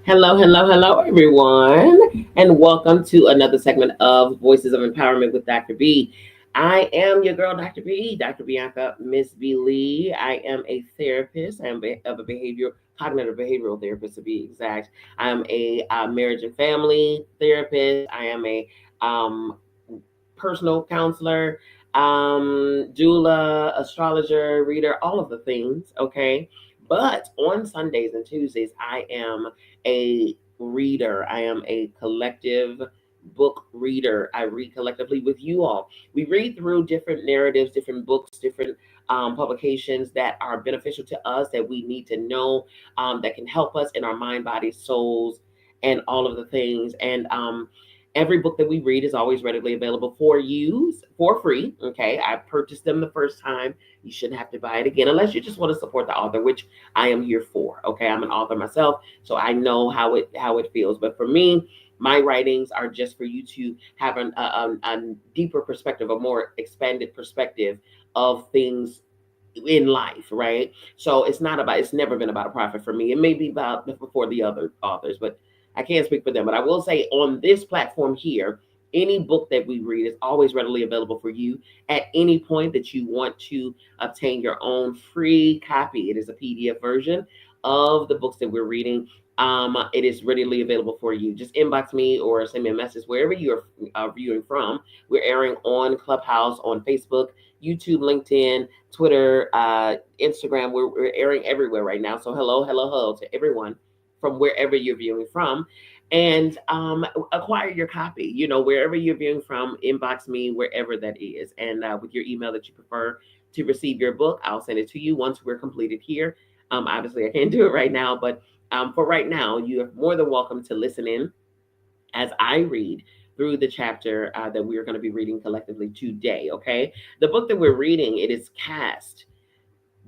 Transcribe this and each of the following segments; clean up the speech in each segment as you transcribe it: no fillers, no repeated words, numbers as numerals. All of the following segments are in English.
Hello, everyone, and welcome to another segment of Voices of Empowerment with Dr. B. I am your girl, Dr. B, Dr. Bianca Miss B. Lee. I am a therapist. I am of a cognitive behavioral therapist to be exact. I am a marriage and family therapist. I am a um, personal counselor, doula, astrologer, reader, all of the things. Okay. But on Sundays and Tuesdays, I am a reader. I am a collective book reader. I read collectively with you all. We read through different narratives, different books, different publications that are beneficial to us, that we need to know, that can help us in our mind, body, souls, and all of the things. And every book that we read is always readily available for use for free. Okay. I purchased them the first time. You shouldn't have to buy it again unless you just want to support the author, which I am here for. Okay. I'm an author myself, so I know how it feels. But for me, my writings are just for you to have a deeper perspective, a more expanded perspective of things in life, right? So it's never been about a profit for me. It may be about for the other authors, but I can't speak for them. But I will say on this platform here, any book that we read is always readily available for you at any point that you want to obtain your own free copy. It is a PDF version of the books that we're reading. It is readily available for you. Just inbox me or send me a message wherever you're viewing from. We're airing on Clubhouse, on Facebook, YouTube, LinkedIn, Twitter, Instagram. We're airing everywhere right now. So hello to everyone from wherever you're viewing from, and acquire your copy. Wherever you're viewing from, inbox me wherever that is, and with your email that you prefer to receive your book, I'll send it to you once we're completed here. Obviously, I can't do it right now, but for right now, you are more than welcome to listen in as I read through the chapter that we are going to be reading collectively today. Okay, the book that we're reading, it is Caste,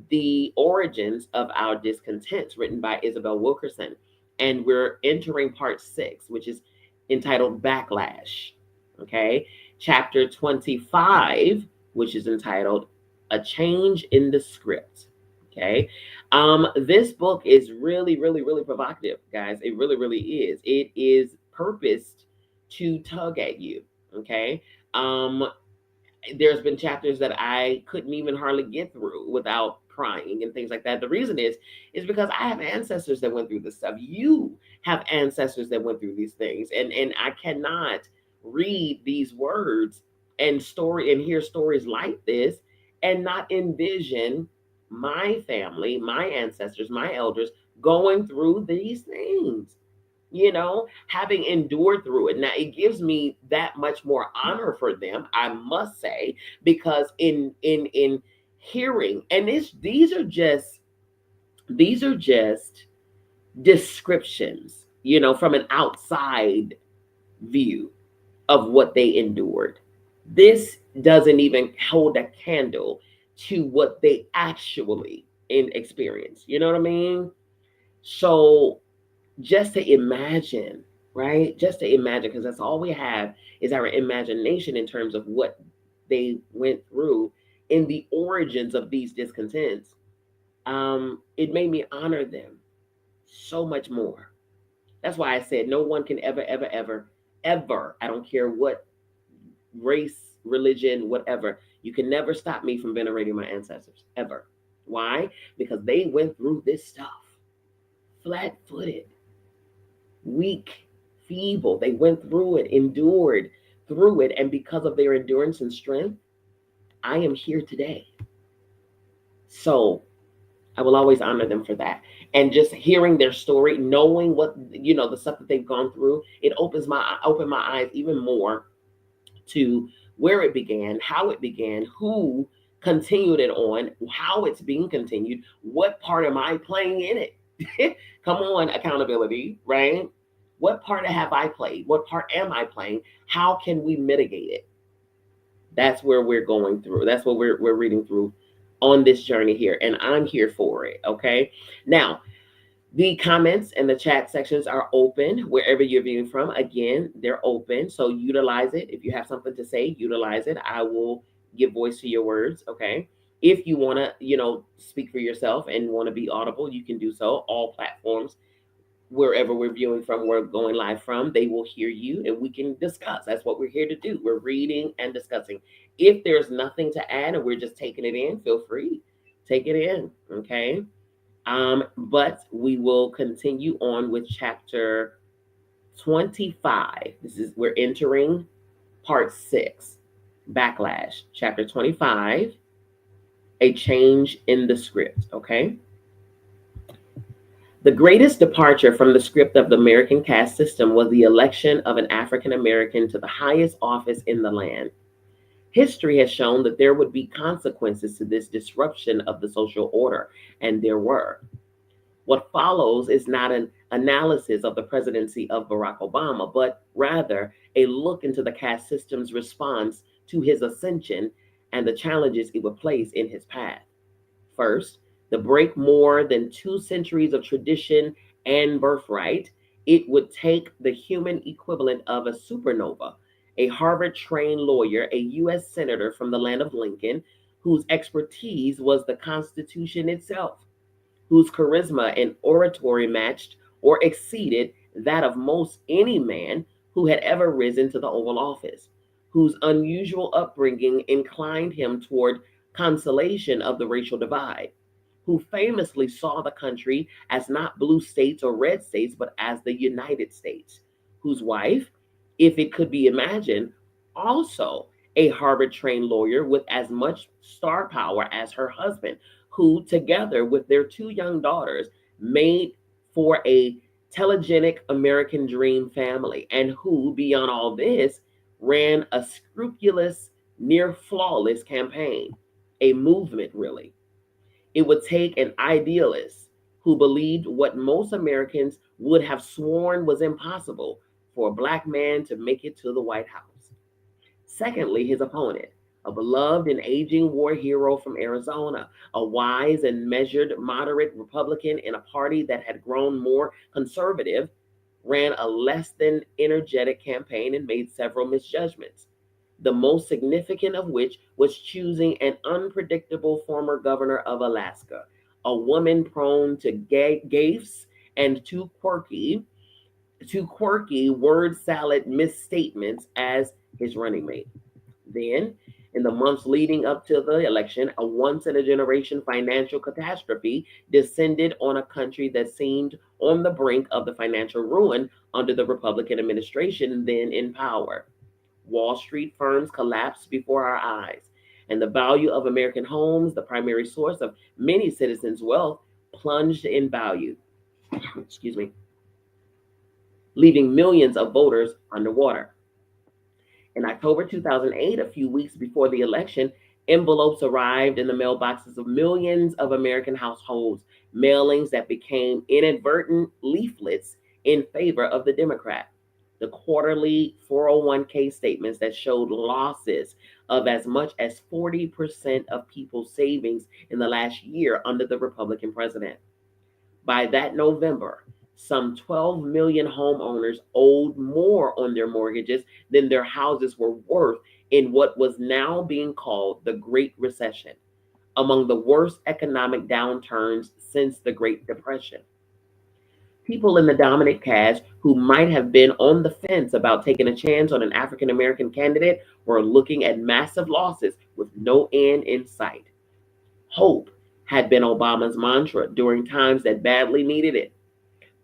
the Origins of Our Discontents, written by Isabel Wilkerson. And we're entering part 6, which is entitled Backlash. Okay. Chapter 25, which is entitled A Change in the Script. Okay. This book is really, really, really provocative, guys. It really, really is. It is purposed to tug at you. Okay. There's been chapters that I couldn't even hardly get through without crying and things like that. The reason is because I have ancestors that went through this stuff. You have ancestors that went through these things, and I cannot read these words and hear stories like this and not envision my family, my ancestors, my elders going through these things, having endured through it. Now it gives me that much more honor for them, I must say, because in hearing, and these are just descriptions, from an outside view of what they endured. This doesn't even hold a candle to what they actually experience. You know what I mean? So just to imagine, right? Just to imagine, because that's all we have is our imagination in terms of what they went through in the origins of these discontents. It made me honor them so much more. That's why I said no one can ever, I don't care what race, religion, whatever, you can never stop me from venerating my ancestors, ever. Why? Because they went through this stuff flat footed, weak, feeble. They went through it, endured through it. And because of their endurance and strength, I am here today. So I will always honor them for that. And just hearing their story, knowing what, the stuff that they've gone through, it opened my eyes even more to where it began, how it began, who continued it on, how it's being continued, what part am I playing in it? Come on, accountability, right? What part have I played? What part am I playing? How can we mitigate it? That's where we're going through. That's what we're reading through on this journey here. And I'm here for it. Okay. Now, the comments and the chat sections are open wherever you're viewing from. Again, they're open. So utilize it. If you have something to say, utilize it. I will give voice to your words. Okay. If you want to, speak for yourself and want to be audible, you can do so. All platforms wherever we're viewing from, we're going live from, they will hear you and we can discuss. That's what we're here to do. We're reading and discussing. If there's nothing to add and we're just taking it in, feel free, take it in. Okay. But we will continue on with chapter 25. We're entering part 6, Backlash, chapter 25, a change in the script. Okay. The greatest departure from the script of the American caste system was the election of an African American to the highest office in the land. History has shown that there would be consequences to this disruption of the social order, and there were. What follows is not an analysis of the presidency of Barack Obama, but rather a look into the caste system's response to his ascension and the challenges it would place in his path. First, the break more than 2 centuries of tradition and birthright, it would take the human equivalent of a supernova, a Harvard trained lawyer, a U.S. senator from the land of Lincoln, whose expertise was the Constitution itself, whose charisma and oratory matched or exceeded that of most any man who had ever risen to the Oval Office, whose unusual upbringing inclined him toward consolation of the racial divide, who famously saw the country as not blue states or red states, but as the United States, whose wife, if it could be imagined, also a Harvard trained lawyer with as much star power as her husband, who, together with their 2 young daughters, made for a telegenic American dream family, and who, beyond all this, ran a scrupulous, near flawless campaign, a movement, really. It would take an idealist who believed what most Americans would have sworn was impossible for a Black man to make it to the White House. Secondly, his opponent, a beloved and aging war hero from Arizona, a wise and measured moderate Republican in a party that had grown more conservative, ran a less than energetic campaign and made several misjudgments, the most significant of which was choosing an unpredictable former governor of Alaska, a woman prone to gaffes and too quirky word salad misstatements as his running mate. Then, in the months leading up to the election, a once in a generation financial catastrophe descended on a country that seemed on the brink of the financial ruin under the Republican administration then in power. Wall Street firms collapsed before our eyes, and the value of American homes, the primary source of many citizens' wealth, plunged in value. Excuse me, leaving millions of voters underwater. In October 2008, a few weeks before the election, envelopes arrived in the mailboxes of millions of American households, mailings that became inadvertent leaflets in favor of the Democrat. The quarterly 401k statements that showed losses of as much as 40% of people's savings in the last year under the Republican president. By that November, some 12 million homeowners owed more on their mortgages than their houses were worth in what was now being called the Great Recession, among the worst economic downturns since the Great Depression. People in the dominant caste who might have been on the fence about taking a chance on an African American candidate were looking at massive losses with no end in sight. Hope had been Obama's mantra during times that badly needed it.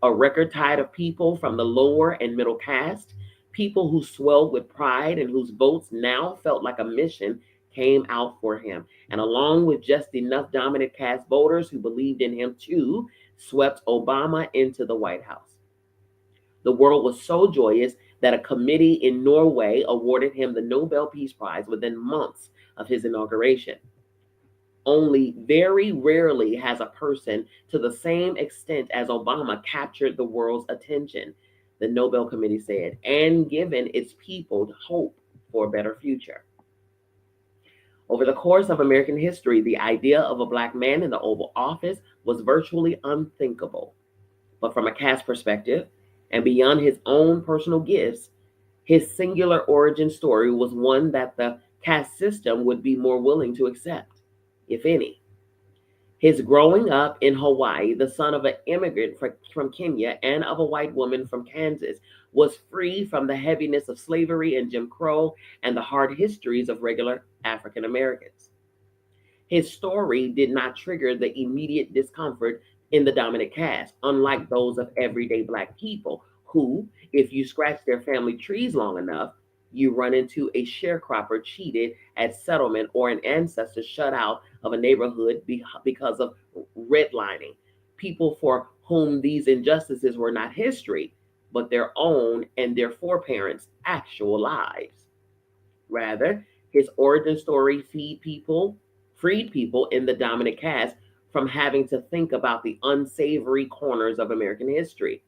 A record tide of people from the lower and middle caste, people who swelled with pride and whose votes now felt like a mission, came out for him. And along with just enough dominant caste voters who believed in him too, swept Obama into the White House. The world was so joyous that a committee in Norway awarded him the Nobel Peace Prize within months of his inauguration. Only very rarely has a person to the same extent as Obama captured the world's attention, the Nobel Committee said, and given its people hope for a better future. Over the course of American history, the idea of a Black man in the Oval Office was virtually unthinkable. But from a caste perspective, and beyond his own personal gifts, his singular origin story was one that the caste system would be more willing to accept, if any. His growing up in Hawaii, the son of an immigrant from Kenya and of a white woman from Kansas, was free from the heaviness of slavery and Jim Crow and the hard histories of regular African Americans. His story did not trigger the immediate discomfort in the dominant caste, unlike those of everyday Black people who, if you scratch their family trees long enough, you run into a sharecropper cheated at settlement or an ancestor shut out of a neighborhood because of redlining. People for whom these injustices were not history, but their own and their foreparents' actual lives. Rather, his origin story freed people in the dominant caste from having to think about the unsavory corners of American history.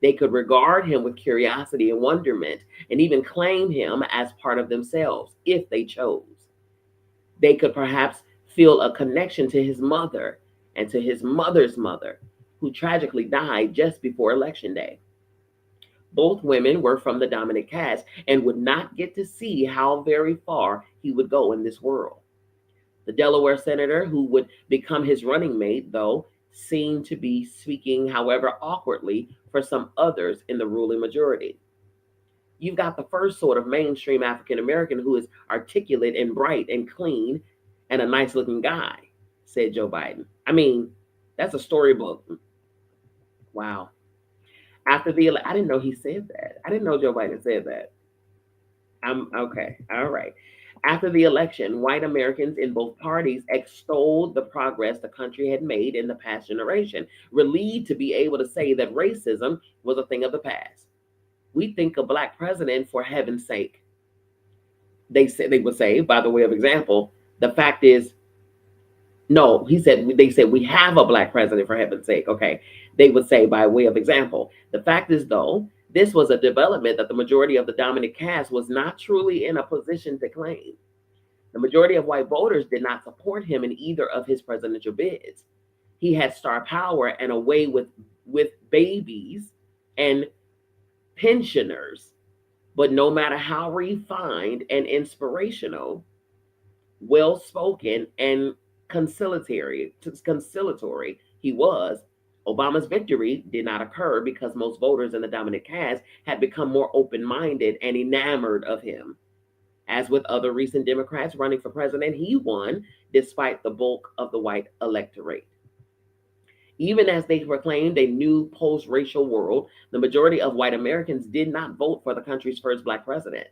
They could regard him with curiosity and wonderment and even claim him as part of themselves if they chose. They could perhaps feel a connection to his mother and to his mother's mother, who tragically died just before Election Day. Both women were from the dominant caste and would not get to see how very far he would go in this world. The Delaware senator who would become his running mate, though, seemed to be speaking, however awkwardly, for some others in the ruling majority. You've got the first sort of mainstream African American who is articulate and bright and clean and a nice looking guy, said Joe Biden. I mean, that's a storybook. Wow. I didn't know he said that. I didn't know Joe Biden said that. I'm okay. All right. After the election, white Americans in both parties extolled the progress the country had made in the past generation, relieved to be able to say that racism was a thing of the past. We think a Black president, for heaven's sake. They would say, by the way of example, the fact is, no, they said we have a Black president, for heaven's sake. Okay. They would say, by way of example, the fact is, though, this was a development that the majority of the dominant caste was not truly in a position to claim. The majority of white voters did not support him in either of his presidential bids. He had star power and a way with babies and pensioners, but no matter how refined and inspirational, well spoken, and conciliatory he was, Obama's victory did not occur because most voters in the dominant caste had become more open minded and enamored of him. As with other recent Democrats running for president, he won despite the bulk of the white electorate. Even as they proclaimed a new post racial world, the majority of white Americans did not vote for the country's first Black president.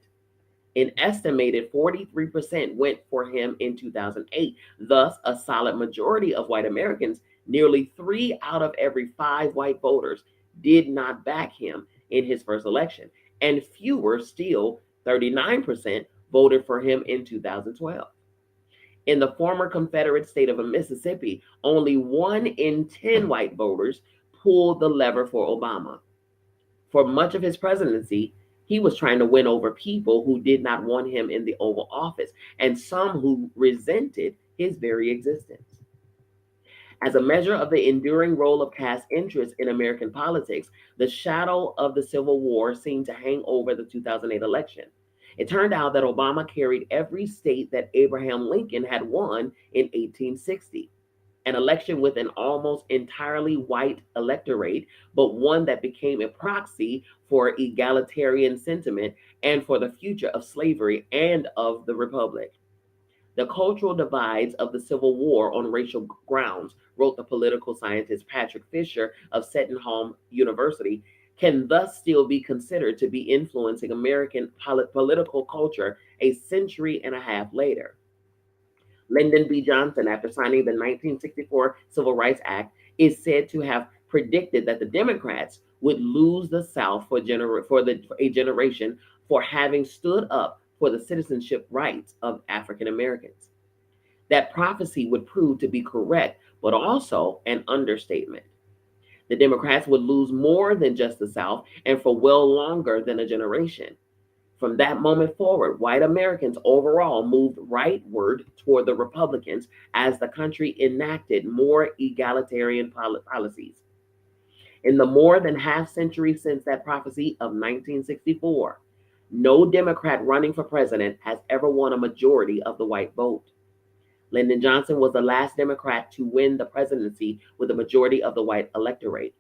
An estimated 43% went for him in 2008. Thus, a solid majority of white Americans, nearly 3 out of every 5 white voters, did not back him in his first election, and fewer still, 39%, voted for him in 2012. In the former Confederate state of Mississippi, only 1 in 10 white voters pulled the lever for Obama. For much of his presidency, he was trying to win over people who did not want him in the Oval Office and some who resented his very existence. As a measure of the enduring role of caste interest in American politics, the shadow of the Civil War seemed to hang over the 2008 election. It turned out that Obama carried every state that Abraham Lincoln had won in 1860, an election with an almost entirely white electorate, but one that became a proxy for egalitarian sentiment and for the future of slavery and of the Republic. The cultural divides of the Civil War on racial grounds, wrote the political scientist Patrick Fisher of Seton University, can thus still be considered to be influencing American political culture a century and a half later. Lyndon B. Johnson, after signing the 1964 Civil Rights Act, is said to have predicted that the Democrats would lose the South for a generation for having stood up for the citizenship rights of African Americans. That prophecy would prove to be correct, but also an understatement. The Democrats would lose more than just the South and for well longer than a generation. From that moment forward, white Americans overall moved rightward toward the Republicans as the country enacted more egalitarian policies. In the more than half century since that prophecy of 1964, no Democrat running for president has ever won a majority of the white vote. Lyndon Johnson was the last Democrat to win the presidency with a majority of the white electorate.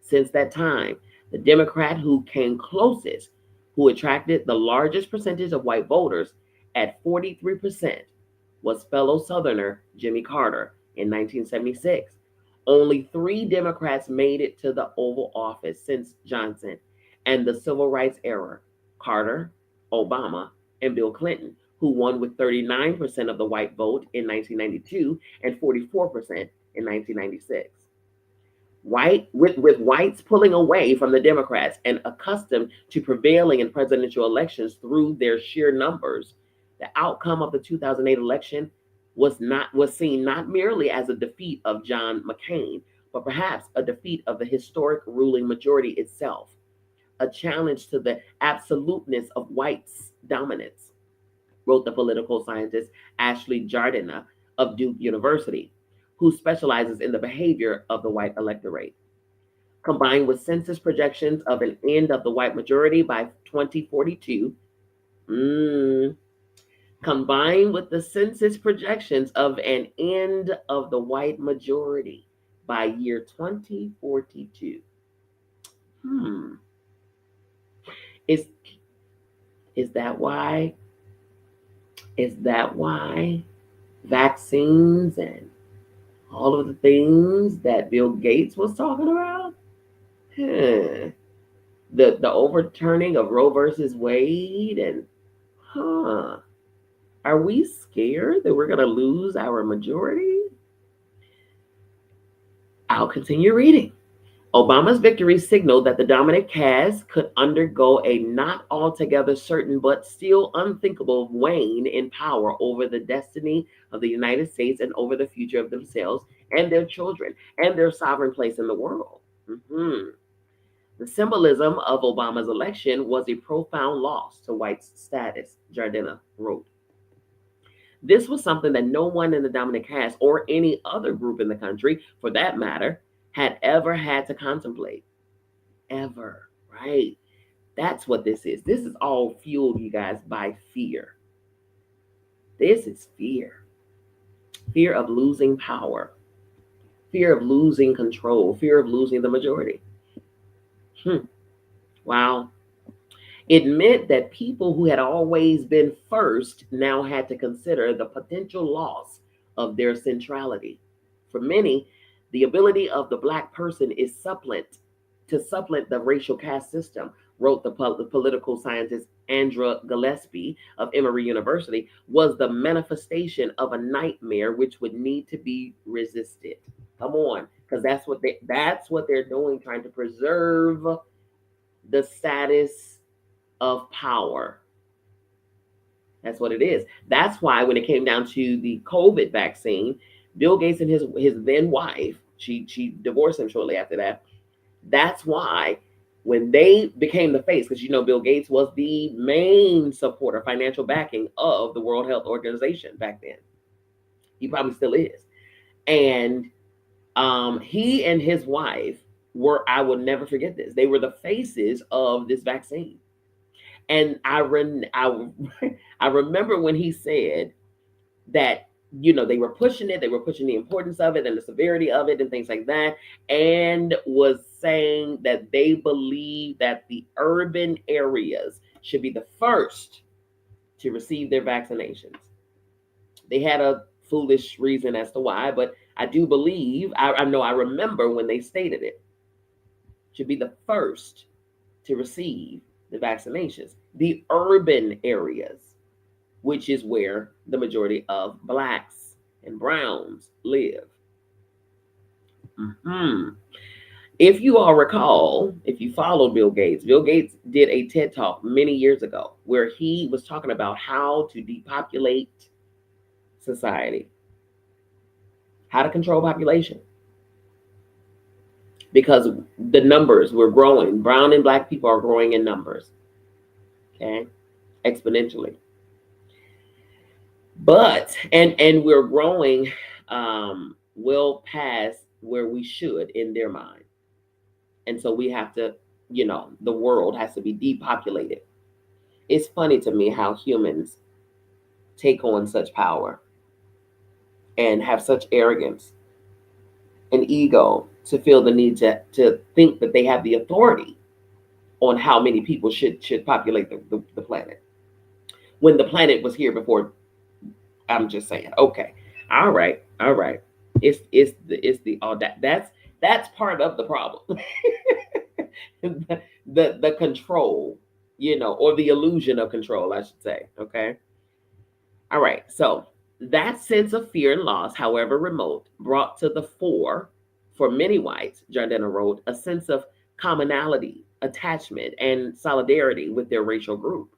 Since that time, the Democrat who came closest, who attracted the largest percentage of white voters at 43%, was fellow Southerner Jimmy Carter in 1976. Only three Democrats made it to the Oval Office since Johnson and the Civil Rights era: Carter, Obama, and Bill Clinton, who won with 39% of the white vote in 1992 and 44% in 1996. With whites pulling away from the Democrats and accustomed to prevailing in presidential elections through their sheer numbers, the outcome of the 2008 election was seen not merely as a defeat of John McCain, but perhaps a defeat of the historic ruling majority itself, a challenge to the absoluteness of whites' dominance, wrote the political scientist Ashley Jardina of Duke University, who specializes in the behavior of the white electorate. Combined with census projections of an end of the white majority by 2042, combined with the census projections of an end of the white majority by year 2042. Is is that why? Is that why vaccines and all of the things that Bill Gates was talking about? The overturning of Roe versus Wade, and are we scared that we're going to lose our majority? I'll continue reading. Obama's victory signaled that the dominant caste could undergo a not altogether certain but still unthinkable wane in power over the destiny of the United States and over the future of themselves and their children and their sovereign place in the world. The symbolism of Obama's election was a profound loss to white status, Jardina wrote. This was something that no one in the dominant caste or any other group in the country, for that matter, had ever had to contemplate. Ever, right? That's what this is. This is all fueled, you guys, by fear. This is fear. Fear of losing power, fear of losing control, fear of losing the majority. Wow. It meant that people who had always been first now had to consider the potential loss of their centrality. For many, the ability of the Black person is to supplant the racial caste system, wrote the political scientist Andra Gillespie of Emory University, was the manifestation of a nightmare which would need to be resisted. Come on, because that's what they're doing, trying to preserve the status of power. That's what it is. That's why when it came down to the COVID vaccine, Bill Gates and his then wife, she divorced him shortly after that. That's why when they became the face, because Bill Gates was the main supporter, financial backing of the World Health Organization back then. He probably still is. And he and his wife I will never forget this. They were the faces of this vaccine. And I remember when he said that, they were pushing it, they were pushing the importance of it and the severity of it and things like that, and was saying that they believe that the urban areas should be the first to receive their vaccinations. They had a foolish reason as to why, but I do believe, I know I remember when they stated it, should be the first to receive the vaccinations. The urban areas, which is where the majority of Blacks and Browns live. If you all recall, if you followed Bill Gates did a TED Talk many years ago where he was talking about how to depopulate society, how to control population. Because the numbers were growing. Brown and Black people are growing in numbers. Okay? Exponentially. But, and we're growing well past where we should in their mind. And so we have to, the world has to be depopulated. It's funny to me how humans take on such power. and have such arrogance and ego to feel the need to think that they have the authority on how many people should populate the planet when the planet was here before. I'm just saying. Okay. All right. All right. It's the all that's part of the problem. The control, or the illusion of control, I should say. Okay. All right. So that sense of fear and loss, however remote, brought to the fore for many whites, Jardina wrote, a sense of commonality, attachment, and solidarity with their racial group,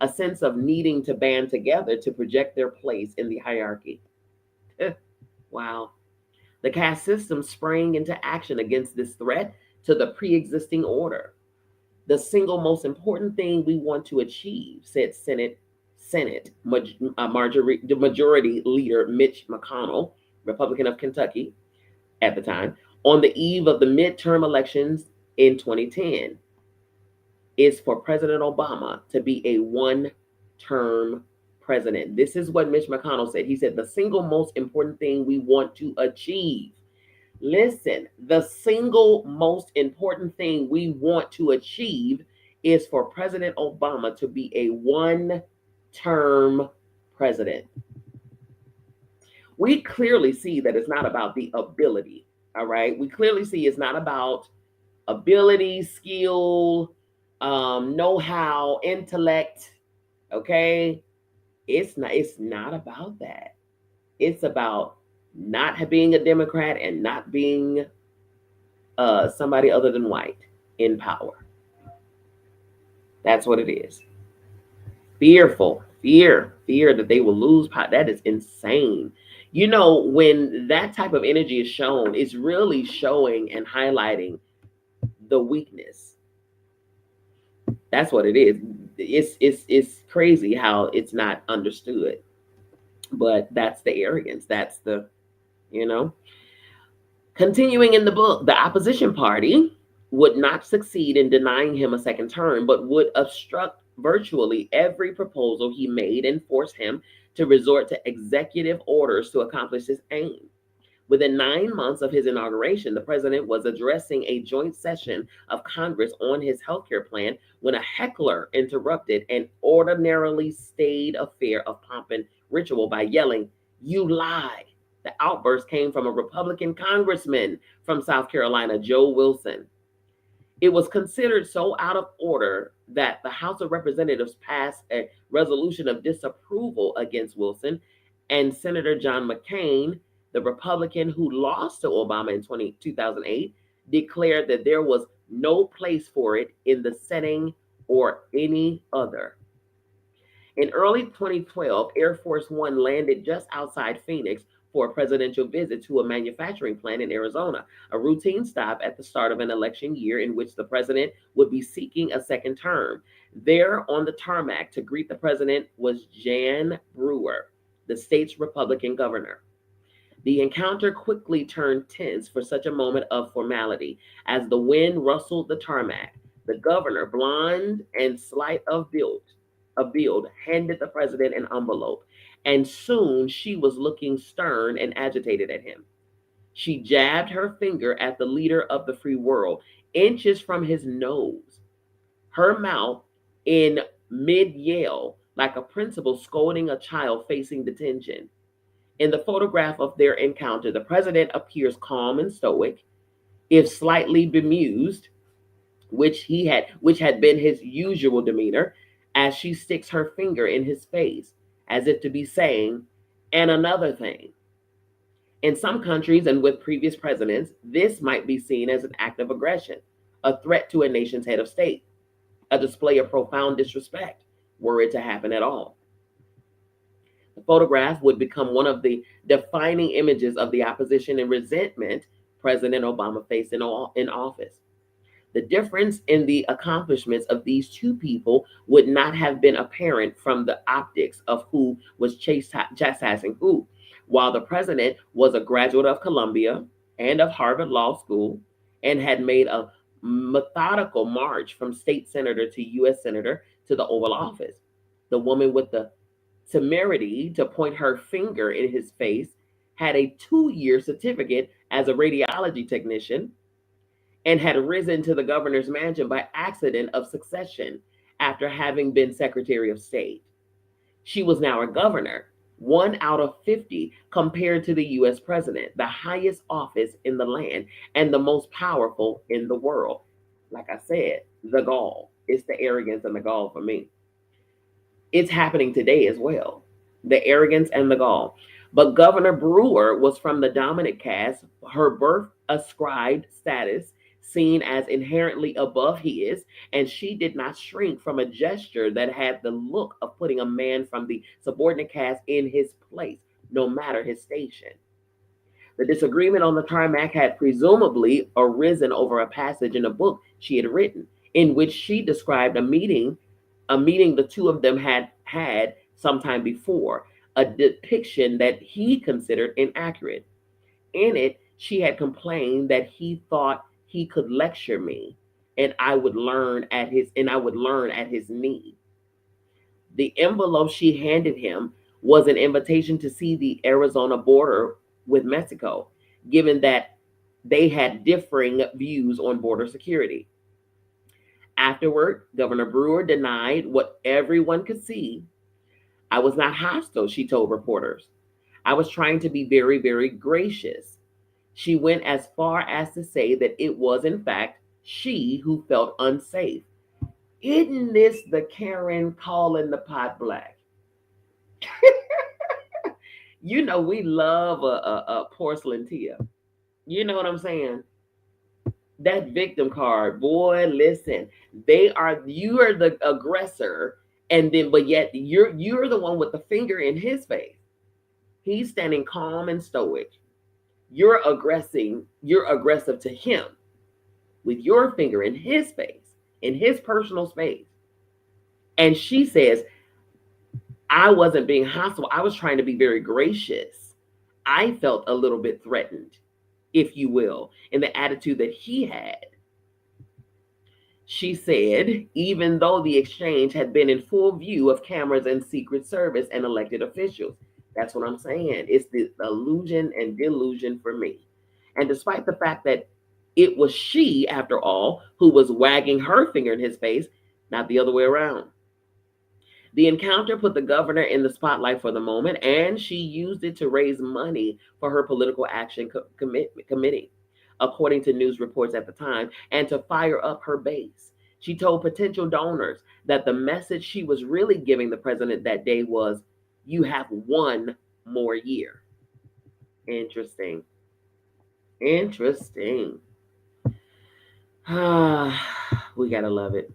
a sense of needing to band together to project their place in the hierarchy. Wow. The caste system sprang into action against this threat to the pre existing order. The single most important thing we want to achieve, said the Majority Leader Mitch McConnell, Republican of Kentucky at the time, on the eve of the midterm elections in 2010, is for President Obama to be a one-term president. This is what Mitch McConnell said. He said, the single most important thing we want to achieve. Listen, the single most important thing we want to achieve is for President Obama to be a one-term president. We clearly see that it's not about the ability, all right? We clearly see it's not about ability, skill, know-how, intellect, okay? It's not about that. It's about not being a Democrat and not being somebody other than white in power. That's what it is. Fear that they will lose power. That is insane. When that type of energy is shown, it's really showing and highlighting the weakness. That's what it is. It's crazy how it's not understood, but that's the arrogance. That's the you know. Continuing in the book, the opposition party would not succeed in denying him a second term, but would obstruct virtually every proposal he made and force him to resort to executive orders to accomplish his aim. Within 9 months of his inauguration, the president was addressing a joint session of Congress on his healthcare plan when a heckler interrupted an ordinarily staid affair of pomp and ritual by yelling, "You lie." The outburst came from a Republican congressman from South Carolina, Joe Wilson. It was considered so out of order that the House of Representatives passed a resolution of disapproval against Wilson, and Senator John McCain, the Republican who lost to Obama in 2008, declared that there was no place for it in the setting or any other. In early 2012, Air Force One landed just outside Phoenix for a presidential visit to a manufacturing plant in Arizona, a routine stop at the start of an election year in which the president would be seeking a second term. There on the tarmac to greet the president was Jan Brewer, the state's Republican governor. The encounter quickly turned tense for such a moment of formality as the wind rustled the tarmac. The governor, blonde and slight of build, handed the president an envelope, and soon she was looking stern and agitated at him. She jabbed her finger at the leader of the free world, inches from his nose, her mouth in mid yell, like a principal scolding a child facing detention. In the photograph of their encounter, the president appears calm and stoic, if slightly bemused, which had been his usual demeanor, as she sticks her finger in his face, as if to be saying, "And another thing." In some countries and with previous presidents, this might be seen as an act of aggression, a threat to a nation's head of state, a display of profound disrespect, were it to happen at all. The photograph would become one of the defining images of the opposition and resentment President Obama faced in office. The difference in the accomplishments of these two people would not have been apparent from the optics of who was chastising who. While the president was a graduate of Columbia and of Harvard Law School and had made a methodical march from state senator to U.S. senator to the Oval Office, the woman with the temerity to point her finger in his face had a 2-year certificate as a radiology technician, and had risen to the governor's mansion by accident of succession after having been Secretary of State. She was now a governor, 1 out of 50 compared to the US president, the highest office in the land and the most powerful in the world. Like I said, the gall. It's the arrogance and the gall for me. It's happening today as well. The arrogance and the gall. But Governor Brewer was from the dominant caste, her birth ascribed status seen as inherently above his, and she did not shrink from a gesture that had the look of putting a man from the subordinate caste in his place, no matter his station. The disagreement on the tarmac had presumably arisen over a passage in a book she had written, in which she described a meeting the two of them had had sometime before, a depiction that he considered inaccurate. In it, she had complained that he thought he could lecture me, and I would learn at his knee. The envelope she handed him was an invitation to see the Arizona border with Mexico, given that they had differing views on border security. Afterward, Governor Brewer denied what everyone could see. I was not hostile, she told reporters. I was trying to be very, very gracious. She went as far as to say that it was, in fact, she who felt unsafe. Isn't this the Karen calling the pot black? You know, we love a porcelain Tia. You know what I'm saying? That victim card, boy, listen, you are the aggressor, and then but yet you're the one with the finger in his face. He's standing calm and stoic. You're aggressive to him with your finger in his face, in his personal space. And she says, I wasn't being hostile. I was trying to be very gracious. I felt a little bit threatened, if you will, in the attitude that he had. She said, even though the exchange had been in full view of cameras and Secret Service and elected officials. That's what I'm saying. It's the illusion and delusion for me. And despite the fact that it was she, after all, who was wagging her finger in his face, not the other way around. The encounter put the governor in the spotlight for the moment, and she used it to raise money for her political action committee, according to news reports at the time, and to fire up her base. She told potential donors that the message she was really giving the president that day was, you have 1 more year. Interesting. Interesting. We gotta love it.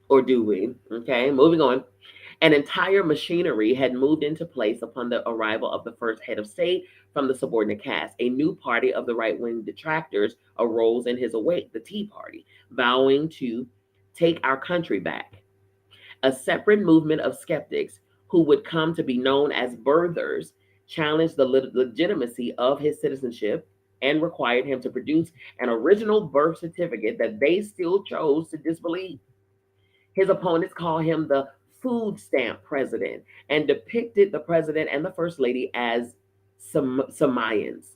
Or do we? Okay, moving on. An entire machinery had moved into place upon the arrival of the first head of state from the subordinate caste. A new party of the right wing detractors arose in his wake, the Tea Party, vowing to take our country back. A separate movement of skeptics who would come to be known as birthers challenged the legitimacy of his citizenship and required him to produce an original birth certificate that they still chose to disbelieve. His opponents call him the food stamp president and depicted the president and the first lady as Simians.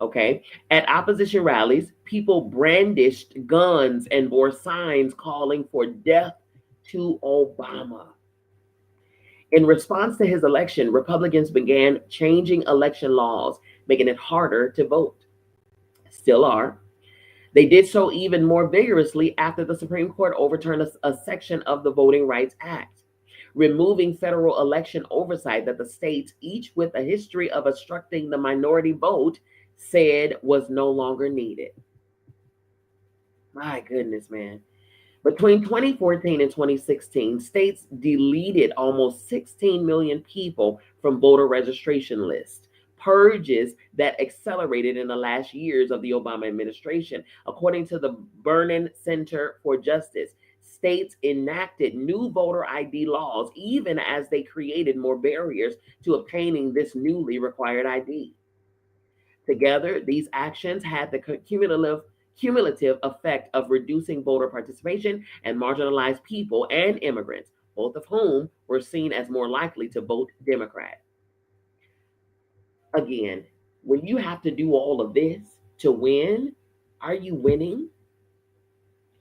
Okay. At opposition rallies, people brandished guns and bore signs calling for death to Obama. In response to his election, Republicans began changing election laws, making it harder to vote. Still are. They did so even more vigorously after the Supreme Court overturned a section of the Voting Rights Act, removing federal election oversight that the states, each with a history of obstructing the minority vote, said was no longer needed. My goodness, man. Between 2014 and 2016, states deleted almost 16 million people from voter registration lists, purges that accelerated in the last years of the Obama administration. According to the Brennan Center for Justice, states enacted new voter ID laws even as they created more barriers to obtaining this newly required ID. Together, these actions had the cumulative effect of reducing voter participation and marginalized people and immigrants, both of whom were seen as more likely to vote Democrat. Again, when you have to do all of this to win, are you winning?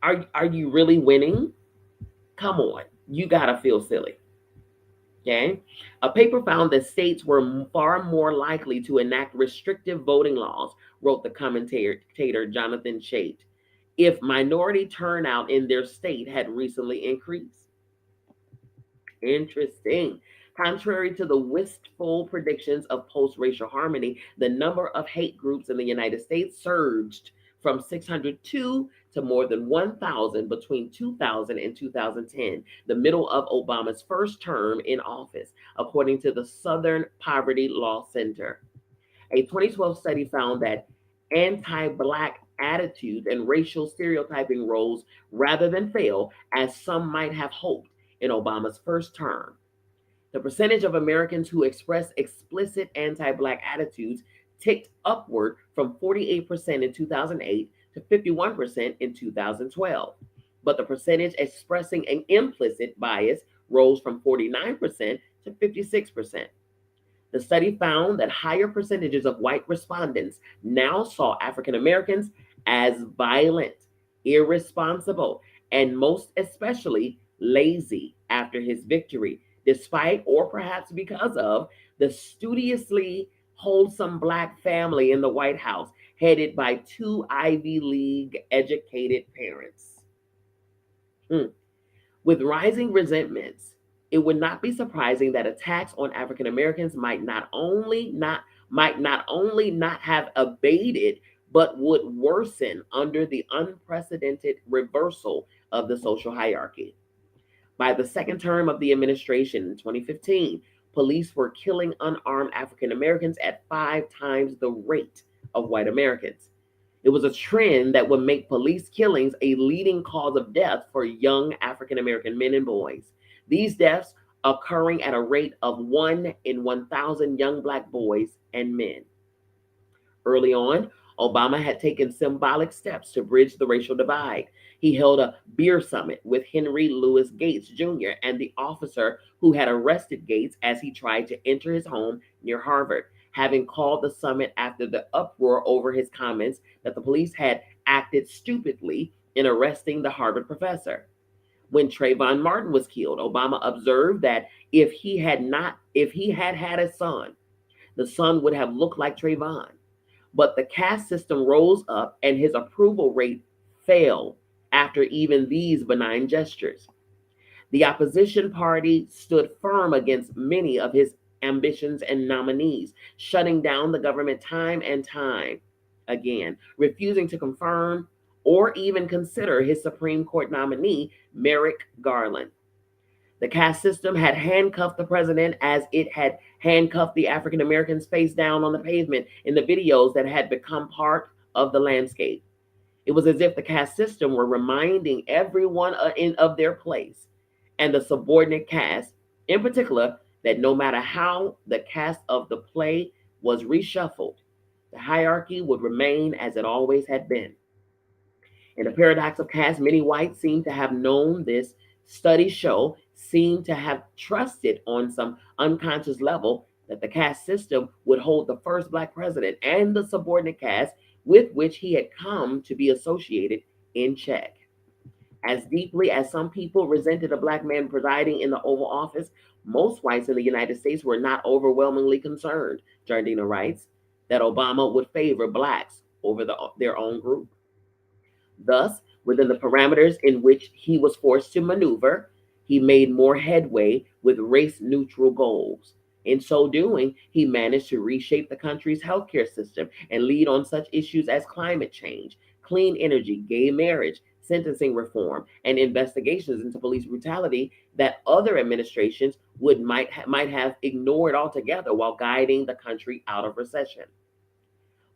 Are you really winning? Come on, you gotta feel silly. Okay. A paper found that states were far more likely to enact restrictive voting laws, wrote the commentator Jonathan Chait, if minority turnout in their state had recently increased. Interesting. Contrary to the wistful predictions of post racial harmony, the number of hate groups in the United States surged from 602 to more than 1,000 between 2000 and 2010, the middle of Obama's first term in office, according to the Southern Poverty Law Center. A 2012 study found that anti Black attitudes and racial stereotyping rose rather than fell, as some might have hoped in Obama's first term. The percentage of Americans who express explicit anti Black attitudes ticked upward from 48% in 2008 to 51% in 2012. But the percentage expressing an implicit bias rose from 49% to 56%. The study found that higher percentages of white respondents now saw African Americans as violent, irresponsible, and most especially lazy after his victory, despite or perhaps because of the studiously wholesome Black family in the White House, headed by two Ivy League educated parents. Hmm. With rising resentments, it would not be surprising that attacks on African Americans might not only not have abated, but would worsen under the unprecedented reversal of the social hierarchy. By the second term of the administration in 2015, police were killing unarmed African Americans at 5 times the rate of white Americans. It was a trend that would make police killings a leading cause of death for young African American men and boys. These deaths occurring at a rate of 1 in 1,000 young Black boys and men. Early on, Obama had taken symbolic steps to bridge the racial divide. He held a beer summit with Henry Louis Gates Jr. and the officer who had arrested Gates as he tried to enter his home near Harvard, having called the summit after the uproar over his comments that the police had acted stupidly in arresting the Harvard professor. When Trayvon Martin was killed, Obama observed that if he had had a son, the son would have looked like Trayvon. But the caste system rose up and his approval rate fell after even these benign gestures. The opposition party stood firm against many of his ambitions and nominees, shutting down the government time and time again, refusing to confirm or even consider his Supreme Court nominee, Merrick Garland. The caste system had handcuffed the president as it had handcuffed the African Americans face down on the pavement in the videos that had become part of the landscape. It was as if the caste system were reminding everyone of their place, and the subordinate caste, in particular, that no matter how the cast of the play was reshuffled, the hierarchy would remain as it always had been. In the paradox of caste, many whites seem to have known this. Studies show seem to have trusted on some unconscious level that the caste system would hold the first Black president and the subordinate caste with which he had come to be associated in check. As deeply as some people resented a Black man presiding in the Oval Office, most whites in the United States were not overwhelmingly concerned, Jardina writes, that Obama would favor Blacks over their own group. Thus, within the parameters in which he was forced to maneuver, he made more headway with race neutral goals. In so doing, he managed to reshape the country's healthcare system and lead on such issues as climate change, clean energy, gay marriage, sentencing reform, and investigations into police brutality that other administrations might have ignored altogether while guiding the country out of recession.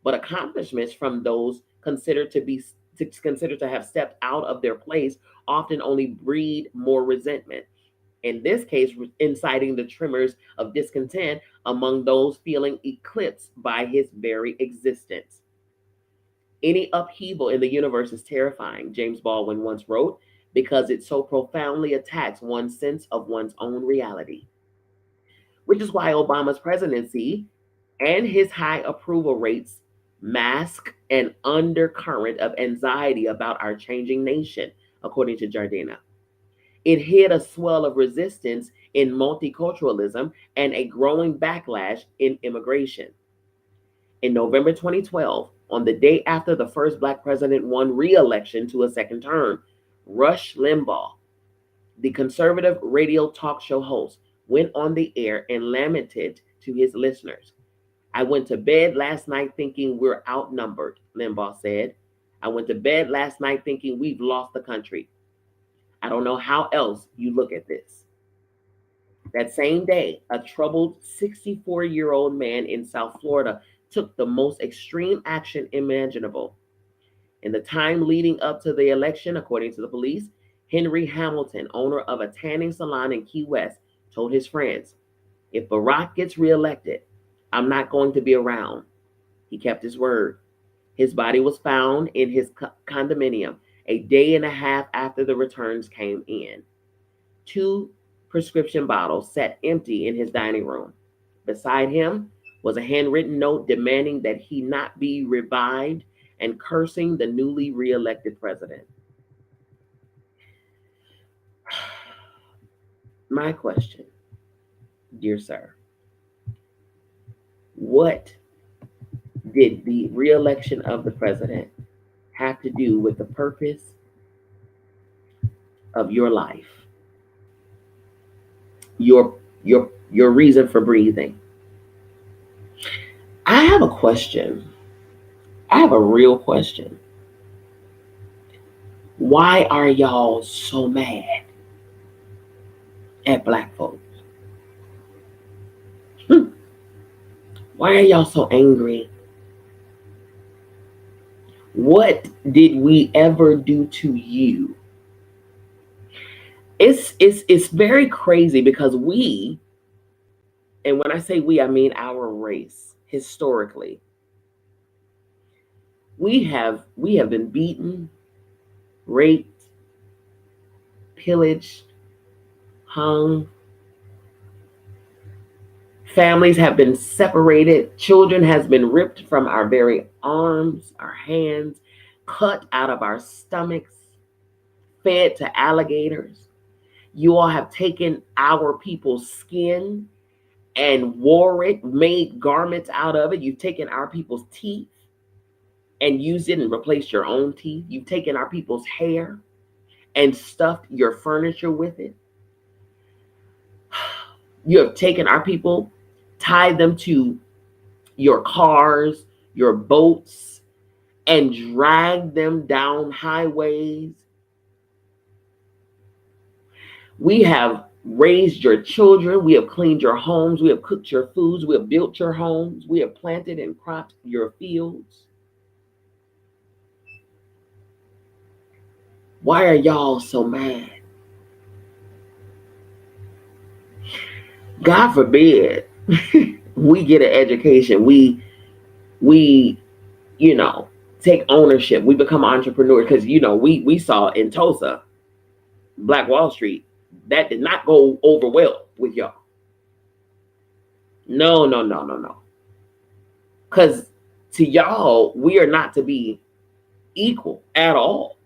But accomplishments from those considered to have stepped out of their place often only breed more resentment. In this case, inciting the tremors of discontent among those feeling eclipsed by his very existence. Any upheaval in the universe is terrifying, James Baldwin once wrote, because it so profoundly attacks one's sense of one's own reality. Which is why Obama's presidency and his high approval rates mask an undercurrent of anxiety about our changing nation, according to Jardina. It hid a swell of resistance in multiculturalism and a growing backlash in immigration. In November 2012, on the day after the first Black president won re election to a second term, Rush Limbaugh, the conservative radio talk show host, went on the air and lamented to his listeners. I went to bed last night thinking we're outnumbered, Limbaugh said. I went to bed last night thinking we've lost the country. I don't know how else you look at this. That same day, a troubled 64-year-old man in South Florida took the most extreme action imaginable. In the time leading up to the election, according to the police, Henry Hamilton, owner of a tanning salon in Key West, told his friends, if Barack gets reelected, I'm not going to be around. He kept his word. His body was found in his condominium a day and a half after the returns came in. 2 prescription bottles sat empty in his dining room. Beside him was a handwritten note demanding that he not be revived and cursing the newly reelected president. My question, dear sir, what did the reelection of the president have to do with the purpose of your life? Your reason for breathing. I have a question. I have a real question. Why are y'all so mad at Black folks? Why are y'all so angry? What did we ever do to you? It's very crazy because we, and when I say we, I mean our race, historically, we have been beaten, raped, pillaged, hung. Families have been separated. Children has been ripped from our very arms, our hands, cut out of our stomachs, fed to alligators. You all have taken our people's skin and wore it, made garments out of it. You've taken our people's teeth and used it and replaced your own teeth. You've taken our people's hair and stuffed your furniture with it. You have taken our people, tied them to your cars, your boats, and dragged them down highways. We have raised your children. We have cleaned your homes. We have cooked your foods. We have built your homes. We have planted and cropped your fields. Why are y'all so mad? God forbid we get an education. We take ownership. We become entrepreneurs because we saw in Tulsa, Black Wall Street, that did not go over well with y'all. No. Because to y'all, we are not to be equal at all.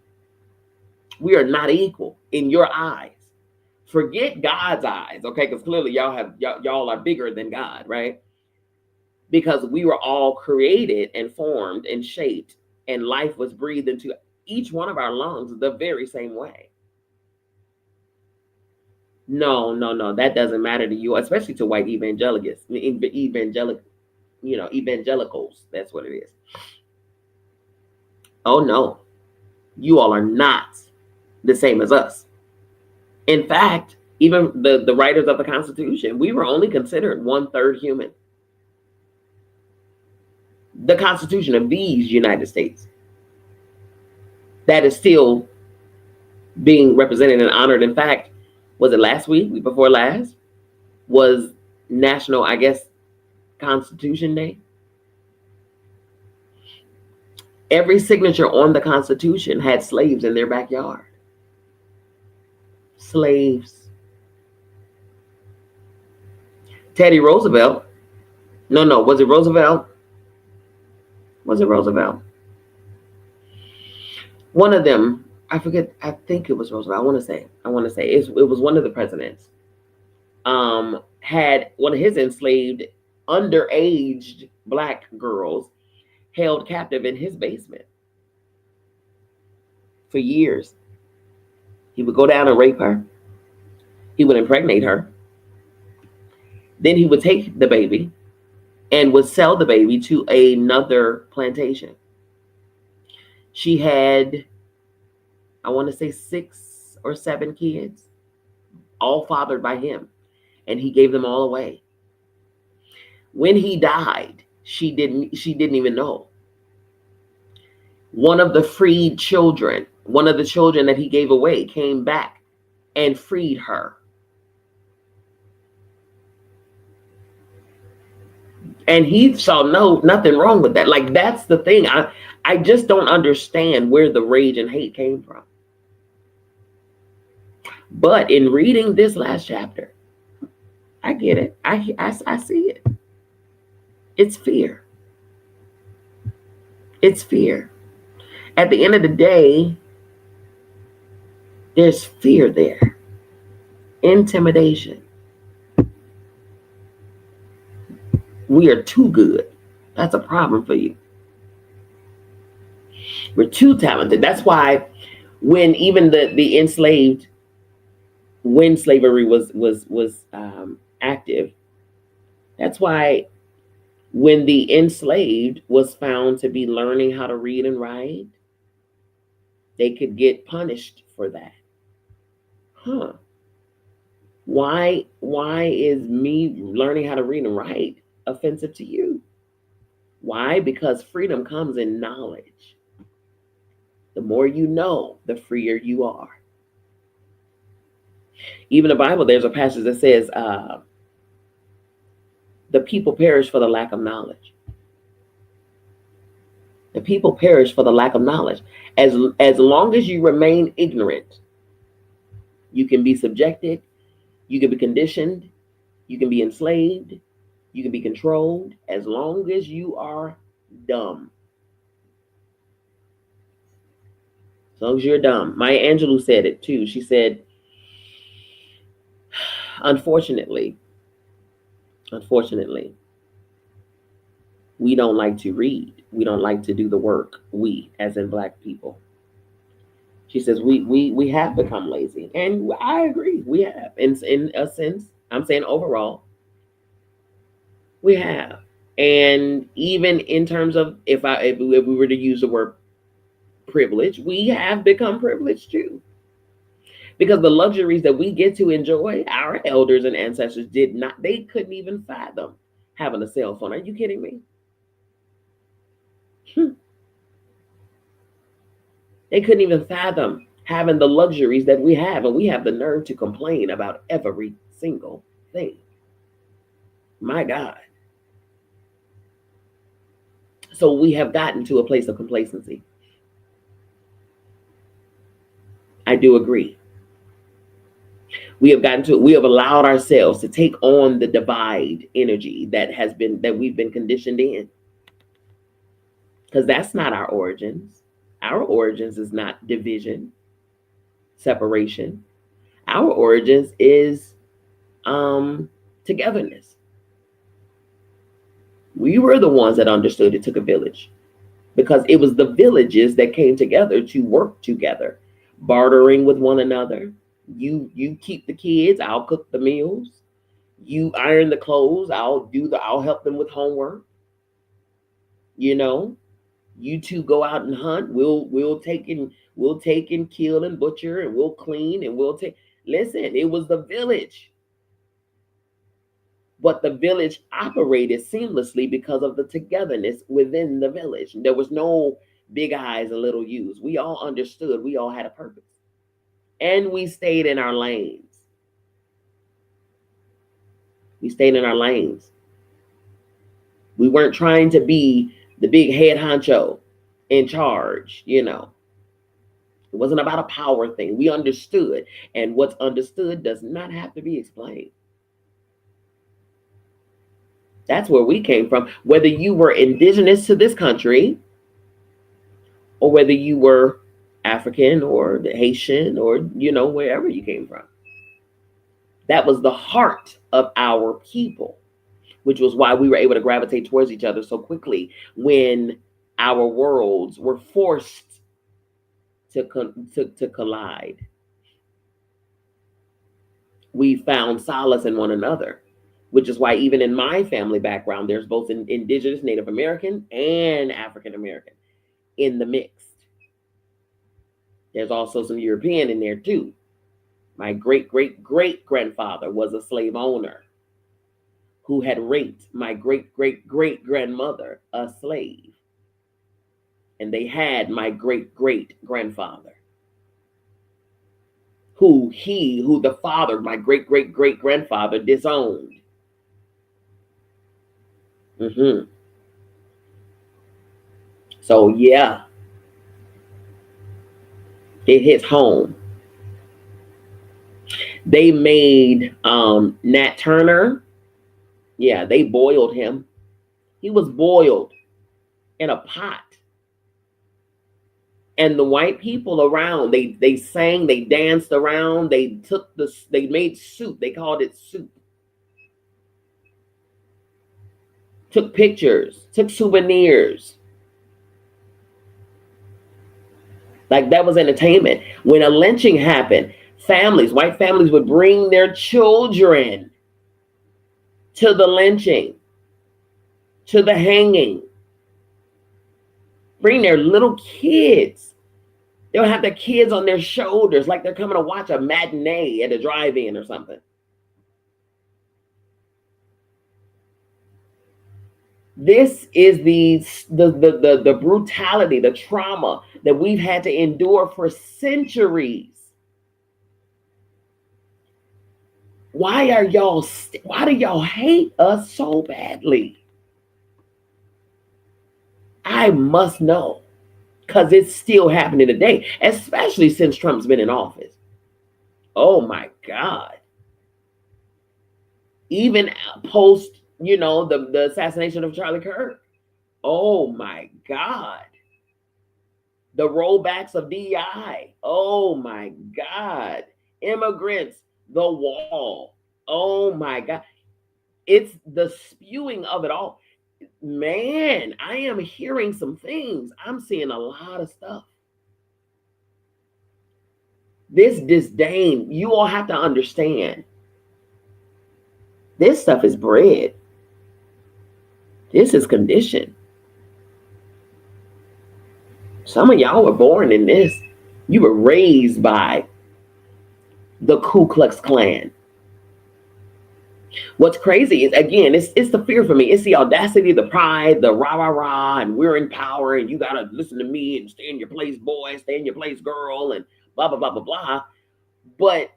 We are not equal in your eyes. Forget God's eyes, okay? Because clearly y'all are bigger than God, right? Because we were all created and formed and shaped, and life was breathed into each one of our lungs the very same way. No, that doesn't matter to you, especially to white evangelicals. Evangelicals. That's what it is. Oh no, you all are not the same as us. In fact, even the writers of the Constitution, we were only considered 1/3 human. The Constitution of these United States, that is still being represented and honored. In fact, was it last week before last, was National, I guess, Constitution Day? Every signature on the Constitution had slaves in their backyard. Slaves. Teddy Roosevelt No. Was it Roosevelt? Was it Roosevelt? One of them. I forget. I think it was Roosevelt. I want to say it was one of the presidents. Had one of his enslaved underaged black girls held captive in his basement for years. He would go down and rape her. He would impregnate her. Then he would take the baby and would sell the baby to another plantation. She had, I want to say, 6 or 7 kids, all fathered by him, and he gave them all away. When he died, she didn't even know. One of the freed children, one of the children that he gave away, came back and freed her. And he saw nothing wrong with that. Like, that's the thing. I just don't understand where the rage and hate came from. But in reading this last chapter, I get it. I see it. It's fear. It's fear. At the end of the day, there's fear there. Intimidation. We are too good. That's a problem for you. We're too talented. That's why when even the enslaved, when slavery was active, that's why when the enslaved was found to be learning how to read and write, they could get punished for that. Huh. Why is me learning how to read and write offensive to you? Why? Because freedom comes in knowledge. The more you know, the freer you are. Even the Bible, there's a passage that says, the people perish for the lack of knowledge. The people perish for the lack of knowledge. As long as you remain ignorant, you can be subjected, you can be conditioned, you can be enslaved, you can be controlled, as long as you are dumb. As long as you're dumb. Maya Angelou said it too. She said, unfortunately, we don't like to read. We don't like to do the work. We, as in black people. She says we have become lazy, and I agree. We have, in a sense. I'm saying overall, we have, and even in terms of if we were to use the word privilege, we have become privileged too, because the luxuries that we get to enjoy, our elders and ancestors did not. They couldn't even fathom having a cell phone. Are you kidding me? They couldn't even fathom having the luxuries that we have, and we have the nerve to complain about every single thing. My God. So we have gotten to a place of complacency. I do agree. We have allowed ourselves to take on the divide energy that we've been conditioned in. Because that's not our origins. Our origins is not division, separation. Our origins is togetherness. We were the ones that understood it took a village, because it was the villages that came together to work together, bartering with one another. You keep the kids, I'll cook the meals. You iron the clothes, I'll help them with homework. You know, you two go out and hunt. We'll take and kill and butcher, and we'll clean, and we'll take. Listen, it was the village. But the village operated seamlessly because of the togetherness within the village. There was no big eyes and little U's. We all understood. We all had a purpose. And we stayed in our lanes. We stayed in our lanes. We weren't trying to be the big head honcho in charge, you know. It wasn't about a power thing. We understood. And what's understood does not have to be explained. That's where we came from. Whether you were indigenous to this country or whether you were African or Haitian or, wherever you came from. That was the heart of our people, which was why we were able to gravitate towards each other so quickly when our worlds were forced to collide. We found solace in one another, which is why even in my family background, there's both an indigenous Native American and African American in the mix. There's also some European in there too. My great-great-great-grandfather was a slave owner who had raped my great-great-great-grandmother, a slave. And they had my great-great-grandfather, who the father, my great-great-great-grandfather, disowned. So yeah, it hits home. They made Nat Turner. Yeah, they boiled him. He was boiled in a pot. And the white people around, they sang, they danced around, they made soup. They called it soup. Took pictures, took souvenirs. Like that was entertainment. When a lynching happened, white families would bring their children to the lynching, to the hanging. Bring their little kids. They'll have their kids on their shoulders like they're coming to watch a matinee at a drive-in or something. This is the brutality, the trauma that we've had to endure for centuries. Why do y'all hate us so badly? I must know, because it's still happening today, especially since Trump's been in office. Oh my God. Even post, the assassination of Charlie Kirk. Oh my God. The rollbacks of DEI. Oh my God. Immigrants, the wall. Oh my God. It's the spewing of it all. Man, I am hearing some things. I'm seeing a lot of stuff. This disdain, you all have to understand. This stuff is bred. This is conditioned. Some of y'all were born in this. You were raised by the Ku Klux Klan. What's crazy is, again, it's the fear for me. It's the audacity, the pride, the rah, rah, rah, and we're in power, and you got to listen to me and stay in your place, boy, stay in your place, girl, and blah, blah, blah, blah, blah. But,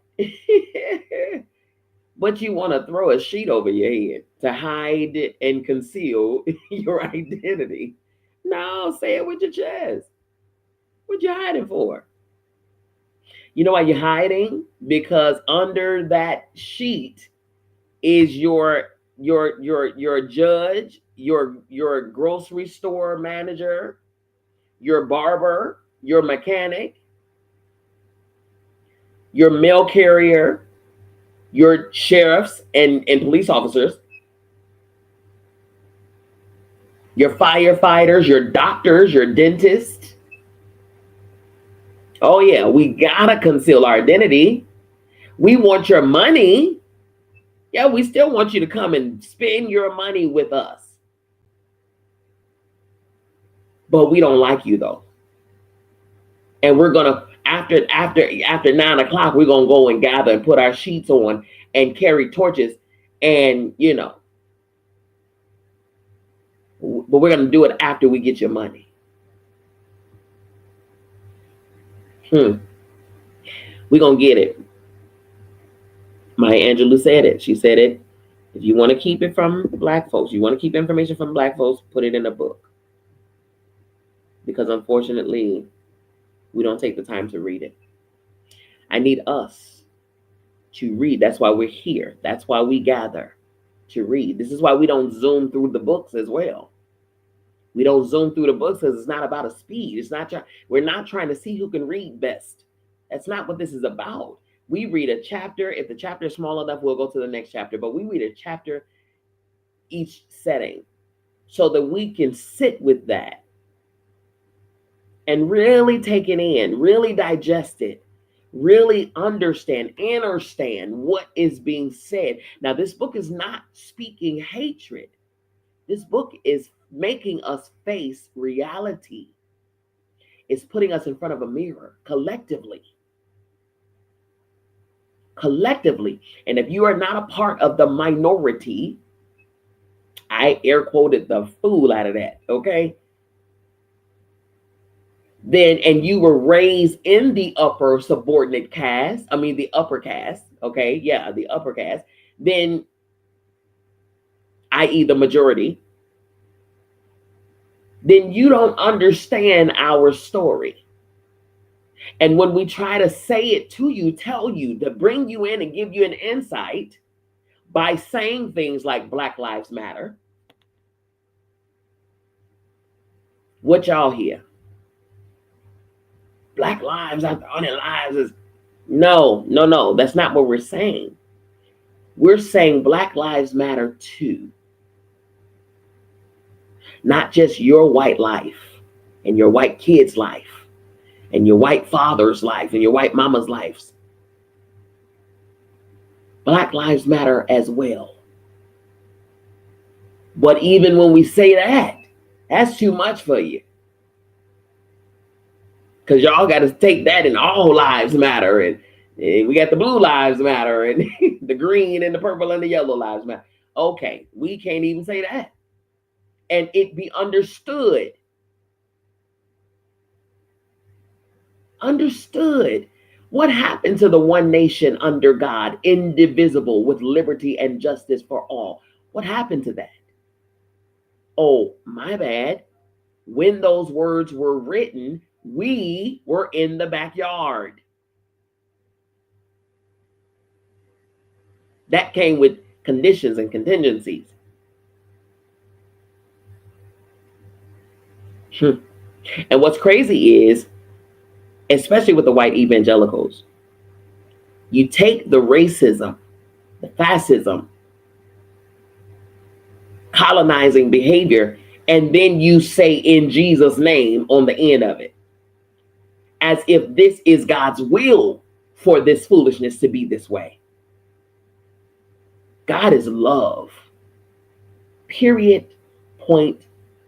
but you want to throw a sheet over your head to hide and conceal your identity. No, say it with your chest. What you hiding for? You know why you're hiding? Because under that sheet is your judge, your grocery store manager, your barber, your mechanic, your mail carrier, your sheriffs and police officers, your firefighters, your doctors, your dentists. Oh yeah, we gotta conceal our identity. We want your money. Yeah, we still want you to come and spend your money with us. But we don't like you though. And we're gonna, after 9 o'clock, we're gonna go and gather and put our sheets on and carry torches and but we're gonna do it after we get your money. We're gonna get it. Maya Angelou said it. She said it. If you want to keep it from Black folks, you want to keep information from Black folks, put it in a book. Because unfortunately, we don't take the time to read it. I need us to read. That's why we're here. That's why we gather, to read. This is why we don't zoom through the books as well. We don't zoom through the books because it's not about a speed. It's not. We're not trying to see who can read best. That's not what this is about. We read a chapter. If the chapter is small enough, we'll go to the next chapter. But we read a chapter each setting so that we can sit with that and really take it in, really digest it, really understand what is being said. Now, this book is not speaking hatred. This book is making us face reality. It's putting us in front of a mirror collectively. And if you are not a part of the minority, I air quoted the fool out of that, okay? Then, and you were raised in the upper subordinate caste, the upper caste, okay? Yeah, the upper caste. Then, i.e. the majority, then you don't understand our story. And when we try to say it to you, tell you, to bring you in and give you an insight by saying things like Black Lives Matter, what y'all hear? Black lives after other lives is no. That's not what we're saying. We're saying Black Lives Matter too. Not just your white life and your white kid's life and your white father's life and your white mama's lives. Black Lives Matter as well. But even when we say that, that's too much for you. Because y'all got to take that and all lives matter. And we got the blue lives matter and the green and the purple and the yellow lives matter. Okay, we can't even say that. And it be understood. Understood. What happened to the one nation under God, indivisible, with liberty and justice for all? What happened to that? Oh, my bad. When those words were written, we were in the backyard. That came with conditions and contingencies. And what's crazy is, especially with the white evangelicals, you take the racism, the fascism, colonizing behavior, and then you say in Jesus' name on the end of it, as if this is God's will for this foolishness to be this way. God is love. Period. Point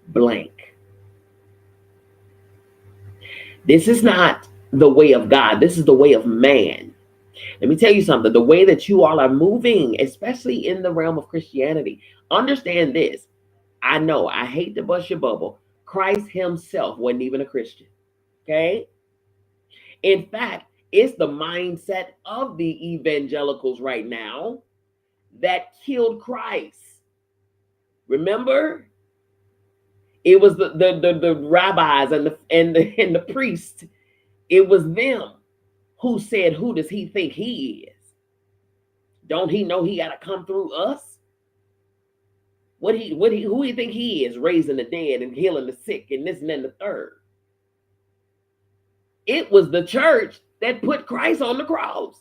blank. This is not the way of God. This is the way of man. Let me tell you something. The way that you all are moving, especially in the realm of Christianity, understand this. I know, I hate to bust your bubble. Christ himself wasn't even a Christian. Okay? In fact, it's the mindset of the evangelicals right now that killed Christ. Remember? It was the rabbis and the priests. It was them who said, "Who does he think he is? Don't he know he got to come through us? Who he think he is, raising the dead and healing the sick and this and then the third?" It was the church that put Christ on the cross.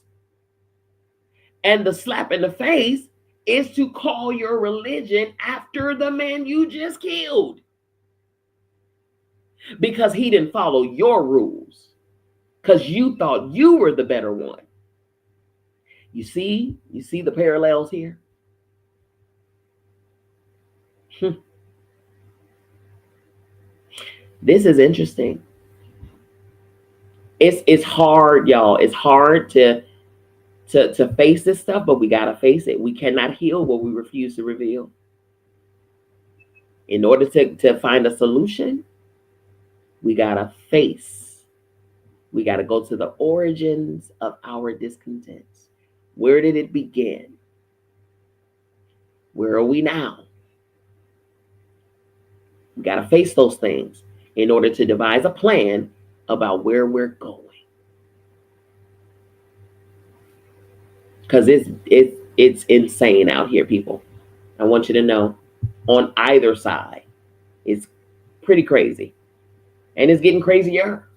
And the slap in the face is to call your religion after the man you just killed. Because he didn't follow your rules. Because you thought you were the better one. You see the parallels here? This is interesting. It's hard, y'all. It's hard to face this stuff, but we gotta face it. We cannot heal what we refuse to reveal. In order to find a solution, we gotta face. We gotta go to the origins of our discontents. Where did it begin? Where are we now? We gotta face those things in order to devise a plan about where we're going. Because it's insane out here, people. I want you to know on either side, it's pretty crazy. And it's getting crazier.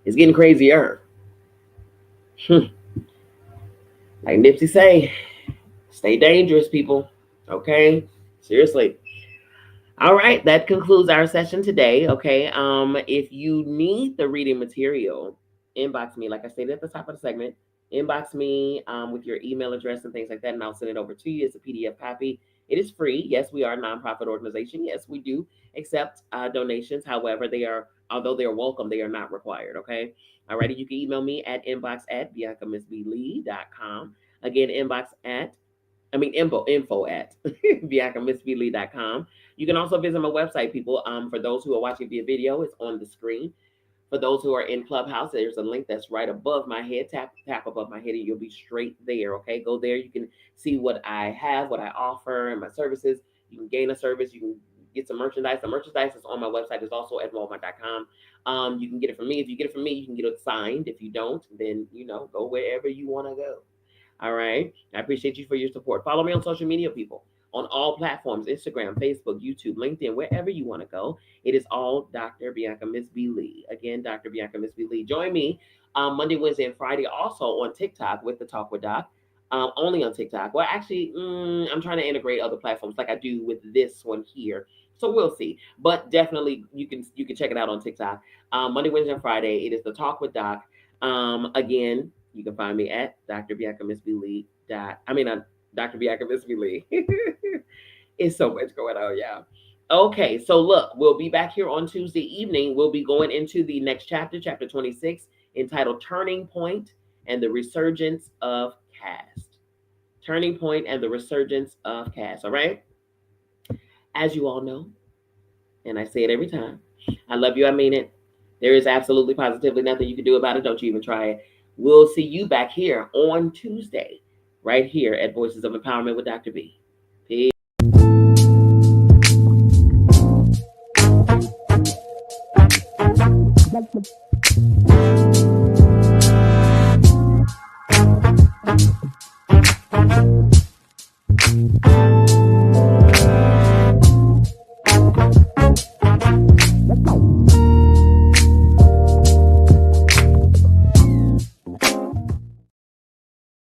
It's getting crazier. Like Nipsey say, stay dangerous, people. Okay? Seriously. All right, that concludes our session today. Okay. If you need the reading material, inbox me, like I stated at the top of the segment. Inbox me with your email address and things like that, and I'll send it over to you. It's a PDF copy. It is free. Yes, we are a nonprofit organization. Yes, we do accept donations. However, although they are welcome, they are not required. Okay. Alrighty, you can email me at inbox@biancamissblee.com. Again, info at biancamissblee.com. You can also visit my website, people. For those who are watching via video, it's on the screen. For those who are in Clubhouse, there's a link that's right above my head. Tap above my head, and you'll be straight there. Okay, go there. You can see what I have, what I offer, and my services. You can gain a service. You can get some merchandise. The merchandise is on my website. It's also at walmart.com. You can get it from me. If you get it from me, you can get it signed. If you don't, then go wherever you want to go. All right. I appreciate you for your support. Follow me on social media, people, on all platforms: Instagram, Facebook, YouTube, LinkedIn, wherever you want to go. It is all Dr. Bianca Miss B. Lee. Again, Dr. Bianca Miss B. Lee. Join me Monday, Wednesday, and Friday also on TikTok with the Talk with Doc. Only on TikTok. Well, actually, I'm trying to integrate other platforms like I do with this one here. So we'll see. But definitely, you can check it out on TikTok. Monday, Wednesday, and Friday. It is the Talk with Doc. Again, you can find me at Dr. Bianca Miss B. Lee. Dr. Bianca Miss B. Lee. It's so much going on, yeah. Okay, so look, we'll be back here on Tuesday evening. We'll be going into the next chapter, chapter 26, entitled Turning Point and the Resurgence of Caste. Turning Point and the Resurgence of Caste, all right? As you all know, and I say it every time, I love you, I mean it. There is absolutely positively nothing you can do about it. Don't you even try it. We'll see you back here on Tuesday, right here at Voices of Empowerment with Dr. B. Peace.